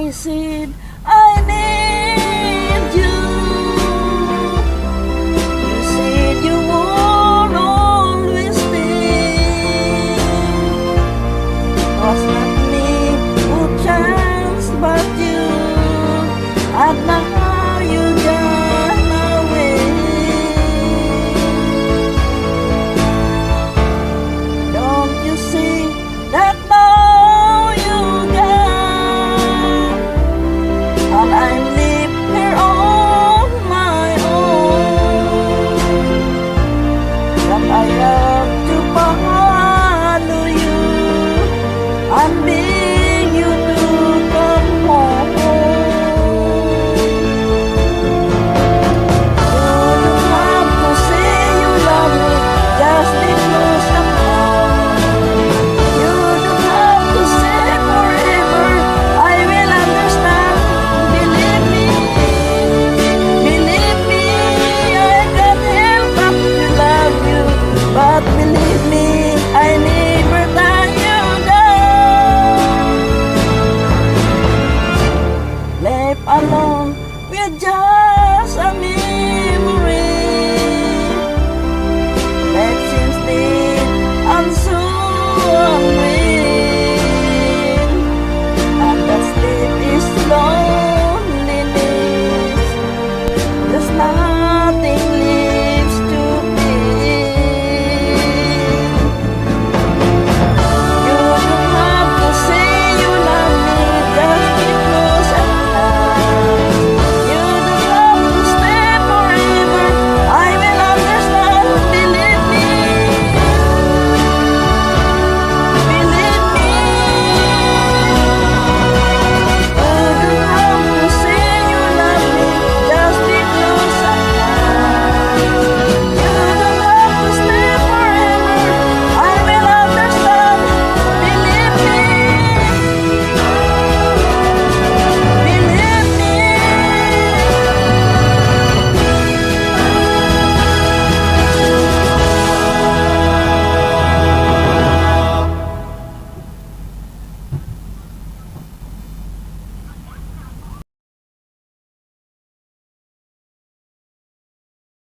I said I need you. You said you would always stay. Was not me who chanced but you, and now you gone away. Don't you see that now you gone, and I'm left here on my own, that I have to follow you and beg you to come home. You don't have to say you love me just because I'm wrong. You don't have to say forever, I will understand. Believe me, I can't help but to love you. But believe me, I never let you down. Left alone with just a memory that seems dead and so